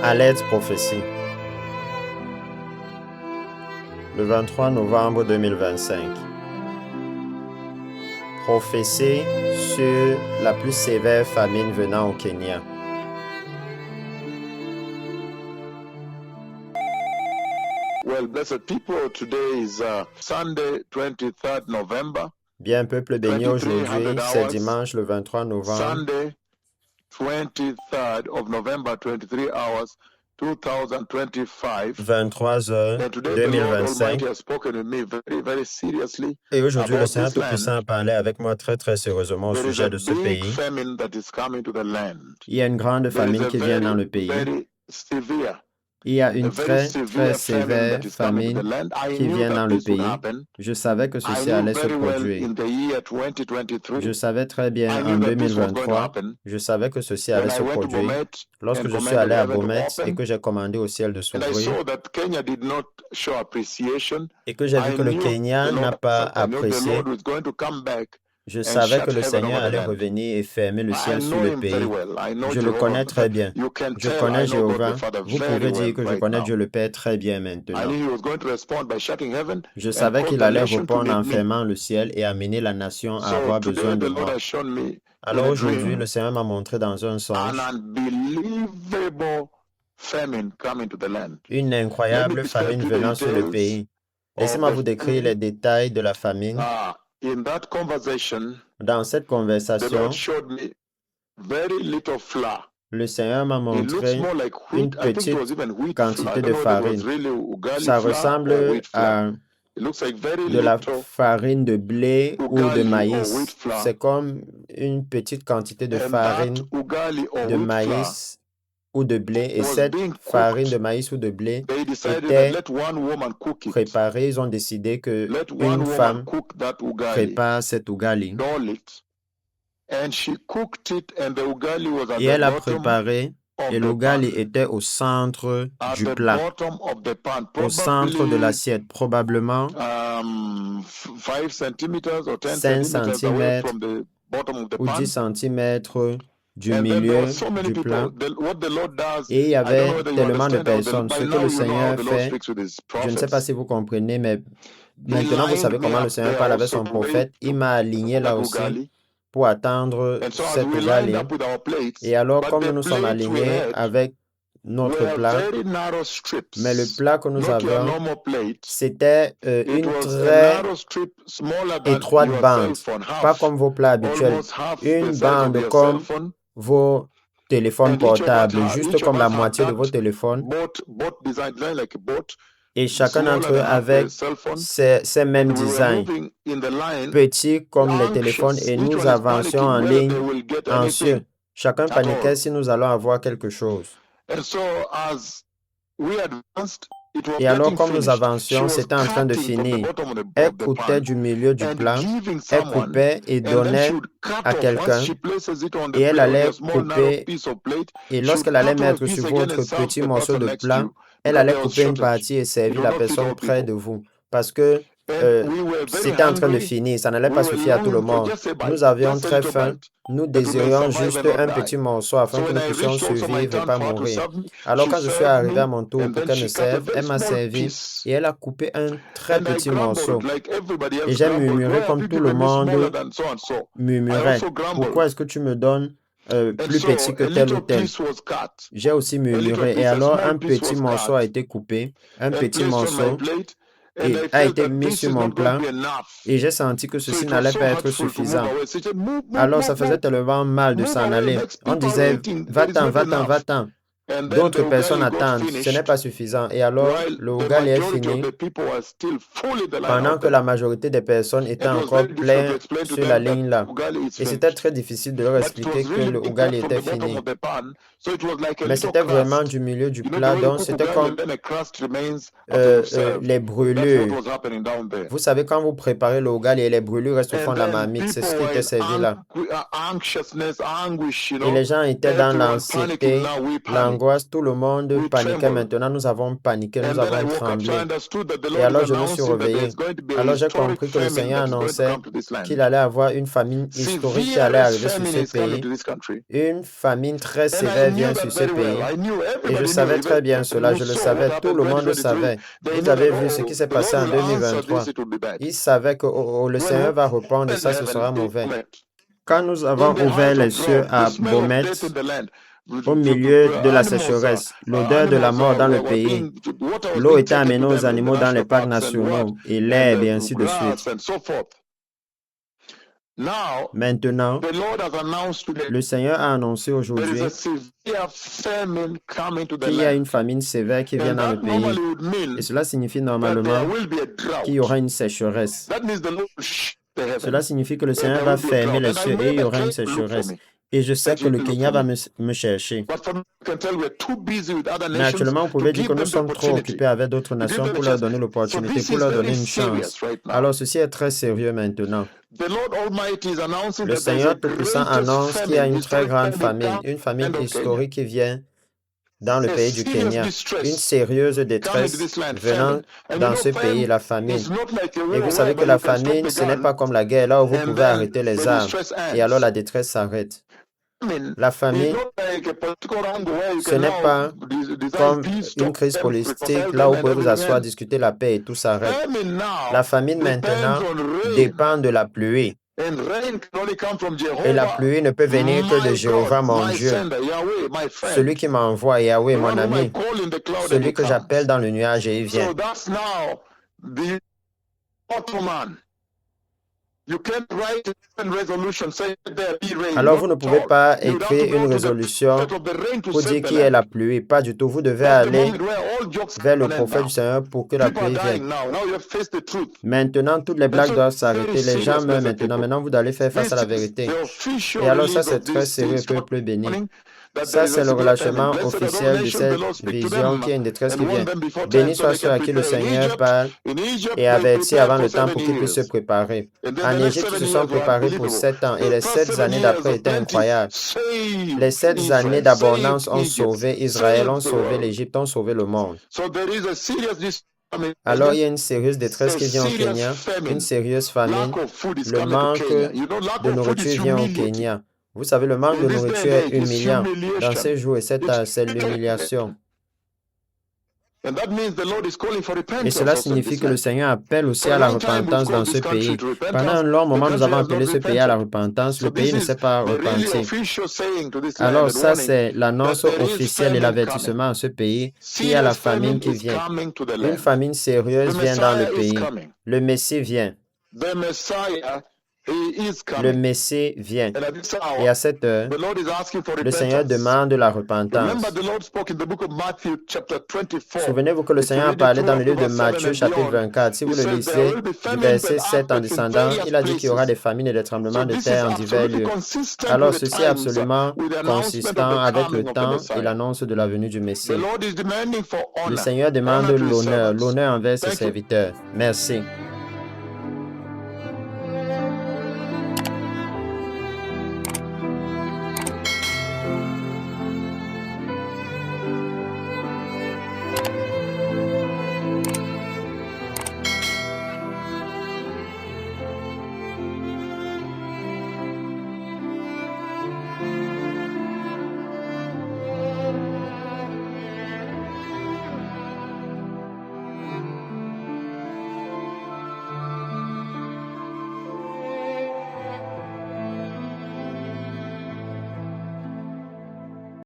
Alerte prophétie. Le 23 novembre 2025. Prophétie sur la plus sévère famine venant au Kenya. Well, blessed people, today is Sunday, 23rd November. Bien, peuple béni, aujourd'hui, c'est dimanche le 23 novembre. Sunday, 23rd of November, 23 hours, 2025. 23 heures And today the Lord 2025. Almighty has spoken to me very, very seriously. Et aujourd'hui, le about Seigneur this land. Tout-Puissant a parlé avec moi très, très sérieusement au There is sujet a de ce big pays. famine that is coming to the land. Il y a une grande There is famine a qui vient dans le pays. very severe, Il y a a une very très, severe très famine sévère that is coming to the famine land. I qui knew vient that dans le this would pays. happen. Je savais que I ceci knew allait se very well produire. in the year 2023. Je savais très bien I en knew that this was going to 2023, happen. je savais que ceci When allait I se went to produire. Bomet Lorsque and je suis commanded allé à heaven to Bomet et open, que j'ai commandé au ciel de and I s'ouvrir saw that Kenya did not show appreciation, et que j'ai vu I que le knew Kenya the Lord n'a pas I knew the apprécié, Lord was going to come back je and savais que shut le heaven Seigneur over the allait land. revenir et fermer le I ciel sur know le him very pays. well. I know Je le Jehovah. connais très bien. You can Je tell connais I know God the Jéhovah. Father Vous very pouvez dire well que je right connais now. Dieu le Père très bien I maintenant. knew he was going to respond by shutting heaven Je and savais cause qu'il the allait nation to répondre en need me. fermant le ciel et amener la nation à So avoir today besoin de the Lord moi. has shown me in Alors a aujourd'hui, le dream Seigneur m'a montré dans un an songe unbelievable famine coming to the land. une Let me incroyable describe famine to you the venant sur le details pays. of Laissez-moi the vous décrire les famine. détails de la famine. In that conversation, Dans cette the Lord conversation, showed me very little flour. le Seigneur m'a It looks montré more like une wheat. I think it was petite even wheat flour. I quantité don't de know whether it was farine. really ugali Ça flour or ressemble wheat flour. à It looks like very de la little farine de blé ou de ugali or wheat maïs. flour. C'est comme une petite quantité de And that farine ugali or de wheat flour maïs ou de blé. Et was cette being farine de cooked. maïs ou de blé They decided that était let one woman cook it. préparée. Ils ont décidé que Let one une woman femme cook that ugali, prépare cet ugali. doll it. And she cooked it, and the ugali was at Et the elle a bottom préparé et of the l'ugali pan. était au centre At du the plat, bottom of the pan, au centre de probably l'assiette, probablement 5 centimeters or 10 5 centimeters away cm from the bottom of the ou 10 pan. cm du And then there were milieu so many du people. plat. What the Lord does, Et il y I don't know avait whether you tellement de understand how personnes. by Ce que now le you know how Seigneur the Lord fait, speaks with his je ne sais pas prophets. si vous comprenez, mais He maintenant vous lined savez me comment le up Seigneur there parle avec also son to wait prophète. Il m'a aligné là that aussi ugali. pour attendre And so as cet we lined ugali. up with our plates, Et alors, but comme the nous nous sommes plates we alignés had avec notre were plat, very narrow mais le strips, plat que nous not your avions, normal plate. c'était It une was a très narrow strip, smaller than étroite your bande, cell phone, pas half, comme vos plats habituels, almost half the une size of bande your cell comme phone. vos téléphones And each of us portables, juste comme la have moitié de vos that téléphones. boat design like a boat, Et chacun smaller d'entre eux than half the avec cell phone. ces mêmes And we were designs, moving in the line, petits comme les téléphones, anxious. et Each nous one is avancions en panicking whether they ligne will get anxieux. anything Chacun at paniquait all. si nous allons avoir quelque chose. And so as we advanced, it was Et alors, getting comme nous finished. She avancions, was c'était en train de cutting from the finir. bottom Elle of the coupait pan du milieu du and plat, giving elle someone, coupait et and then she donnait would cut à off. Once quelqu'un, she places it on the et elle plate, on your allait small narrow couper, piece of plate, et she would lorsqu'elle allait cut off a mettre piece sur again votre and serve petit the morceau person de next to plat, you elle because allait there was couper une shortage. partie et It servir will la not feed personne all près de people. vous. Parce que And we were very c'était en train de hungry. finir, ça n'allait We pas were suffire à tout le longing for monde. just a bite, Nous avions just a très little faim, bite, nous that we may désirions survive juste and not un die. petit morceau afin So que when nous I puissions reached also my survivre et turn pas for her to mourir. serve me, Alors she quand je suis served arrivé à me, mon tour and pour then qu'elle me she cut a serve, very elle m'a small servi piece. et elle a coupé un très And I petit grumbled morceau. like everybody Et else j'ai grumbled. murmuré Why have comme you tout le given me smaller monde than so and so? I murmurait. also grumbled. Pourquoi est-ce que tu me donnes And plus so petit que a tel ou little tel? piece was cut. J'ai aussi A little murmuré. Et piece, a alors small un piece petit was morceau a cut été coupé, un and petit placed on my morceau, plate. And et I a felt été that mis this sur is mon not going to plat. be enough. Et j'ai senti que So ceci it was n'allait so pas être hurtful to move suffisant. away. So she said, move, move, Alors ça move, faisait move. tellement mal de Move s'en away. aller. Next On people are disait, eating. There is va-t'en, not va-t'en, enough. va-t'en. And then the D'autres personnes ugali got attendent. Ce n'est finished pas suffisant. Et alors, while le the ugali est majority of fini the people were still full in the line pendant out que there. la majorité des personnes étaient It was encore very difficult to pleines explain to sur la them that ligne là. ugali is Et c'était finished. très difficile de leur But it was expliquer que really le being ugali cut from était the bottom fini. of the pan. So it was like a Mais little c'était vraiment crust. du milieu du You know the plat, way you donc cook c'était ugali comme and then a crust remains after you've served. les That's what brûlures. was happening down there. Vous savez, quand vous préparez le ugali et les brûlures restent au fond And de la then marmite, c'est people ce qui were était in servi là. anxiousness, anguish, Et les gens étaient dans everyone panicking l'anxiété, now, we panic. l'angoisse, tout le monde We paniquait. trembled. Maintenant, nous avons paniqué, And nous then I avons woke up, so I tremblé. understood that the Et Lord alors, is je me suis announcing that réveillé. there's going to be a Alors, j'ai historic compris que le famine Seigneur that is going to annonçait come to this qu'il land. allait avoir une famine historique qui allait Severe arriver sur famine ce is coming pays. to this country. Une famine très And I sévère knew vient that sur ce very well. pays. I knew Et je everybody knew. savais très Even bien people cela, who je le saw what savais, tout happened le monde le 2023, savait. they Ils know that, avaient vu ce qui s'est the Lord passé en will answer 2023. this, it will be bad. Ils savaient que le When Seigneur we va répondre et opened ça, ce heaven, sera mauvais. in Quand nous avons the ouvert height les of cieux drought, à the smell of Bomet, death in the land, au milieu de la animals, sécheresse, l'odeur de la mort dans le pays, water was l'eau being était taken amenée to aux them in the animaux dans les national parcs parks and what, nationaux et and l'herbe et the ainsi de grass suite. and so forth. Now, Maintenant, the Lord has announced today le Seigneur a annoncé there is aujourd'hui a severe famine coming to the qu'il y a une land. famine sévère qui vient And dans le that pays. normally would mean Et cela signifie that there normalement will be a qu'il y aura drought. une sécheresse. That means the Lord will shut the Cela heavens. signifie que le There Seigneur va will be a fermer drought. les And I cieux et il y made a aura une Kenya look for sécheresse. me. Et je sais que le Look Kenya for va me. me chercher. But from you can tell we're too busy with other Mais nations actuellement, vous to pouvez dire que give nous them the sommes trop opportunity. occupés avec d'autres To give nations them a pour leur chance. donner So l'opportunité, this pour is leur very donner une serious chance. right now. Alors, ceci est très sérieux maintenant. The Lord Almighty is announcing Le that there is a Seigneur Tout-Puissant greatest annonce qu'il y a famine, une très historic grande famine famine, coming une to the famine land of Kenya. historique qui vient dans le A pays du serious Kenya, une distress sérieuse coming to détresse this land, venant famine. And you dans know, ce pays, famine la is famine. not like a Et vous war savez que whereby la you can stop famine, the ce n'est gun pas comme la guerre, là où vous and pouvez then arrêter les the armes distress et alors ends. la détresse s'arrête. Famine La is famine, not like a political angle where you ce can n'est now pas design comme peace, une talk crise them, politique, reconcile là où them, vous and pouvez vous everything asseoir, ends. discuter la paix et tout s'arrête. Famine La now famine depends maintenant on rain. dépend de la pluie. And rain can only come from Et la Jehovah, pluie ne peut venir que de my Jéhovah, God, mon my Dieu, sender, Yahweh, my friend. celui qui m'envoie, Yahweh, The mon one whom I ami, call in the cloud and celui he que j'appelle comes. dans le nuage et il vient. So that's now the Ottoman. You can't write a resolution saying there be rain. Alors vous Not ne pouvez at all. pas You'd have to écrire go une to the résolution prophet of the rain to pour save dire the qui est land. la pluie. Pas du tout. Vous devez That's the aller moment where all jokes vers le can end prophète now. du Seigneur pour que la People are pluie dying vienne. now. Now you have faced the truth. Maintenant, toutes les And blagues so doivent it's very s'arrêter. Les gens serious, meurent blessed maintenant. people. Maintenant, vous allez faire face This à la is vérité. the official Et alors ça, release c'est of très this sérieux, historic peuple béni. warning that Ça, there is c'est a le severe famine. relâchement Blessed are those officiel de nations the cette Lord speak to vision them qui est une détresse and qui warn vient. them before Béni time so soit they ceux can à qui le prepare. Seigneur parle In Egypt, et they avertit prepared avant for le temps 7 pour qu'ils puissent se years. préparer. And then En the next Égypte, ils 7 se sont years were préparés pour unbelievable. 7 ans et The les first 7 7 années years d'après of étaient plenty incroyables. Les saved 7 années Israel, d'abondance saved ont Egypt, sauvé Israël, ont saved the sauvé world. l'Égypte, ont sauvé le monde. So there is a serious distress coming. Alors, il y a une sérieuse détresse A qui vient au serious Kenya, une famine. sérieuse famine. Lack of food is Le coming to manque Kenya. You know, lack de of food is nourriture vient au humiliating. Kenya. Vous savez, le manque In de this day nourriture and est age, it's humiliant. Dans humiliation. ces jours, et c'est It's l'humiliation. and that means the Lord is calling for Et repentance cela also in signifie this que le land. Seigneur appelle aussi For à a la long time, we've repentance dans called ce this country pays. to Pendant repentance. un long The moment, nous country avons has not appelé ce pays à la repented. repentance. So Le pays this ne is s'est pas the really repenti. official saying to this land Alors and ça, warning c'est that l'annonce there is officielle et famine coming. l'avertissement à ce pays qu'il y a Serious la famine famine qui is vient. coming to the Une land. famine The sérieuse vient dans le Messiah is pays. coming. Le Messie vient. The Messiah, he is Le coming. Messie vient. And at this Et hour, à cette heure, the Lord is asking for le Seigneur repentance. demande la Remember, repentance. the Lord spoke in the book of Matthew, chapter 24. Souvenez-vous que le If you Seigneur a read it parlé through dans le up to livre de verse 7 Matthieu, and chapitre beyond, 24. Si he vous le says there lisez will be du famines verset and 7 en earthquakes in descendant, various il a dit qu'il y aura des places. famines et des tremblements So de this is terre en divers absolutely lieux. consistent Alors with the ceci est times, absolument with the announcement of consistant the avec coming le of the temps et Messiah. l'annonce de la venue du The Messie. Lord is demanding for Le honor, Seigneur demande honor to his l'honneur, servants. l'honneur envers ses Thank you. serviteurs. Merci.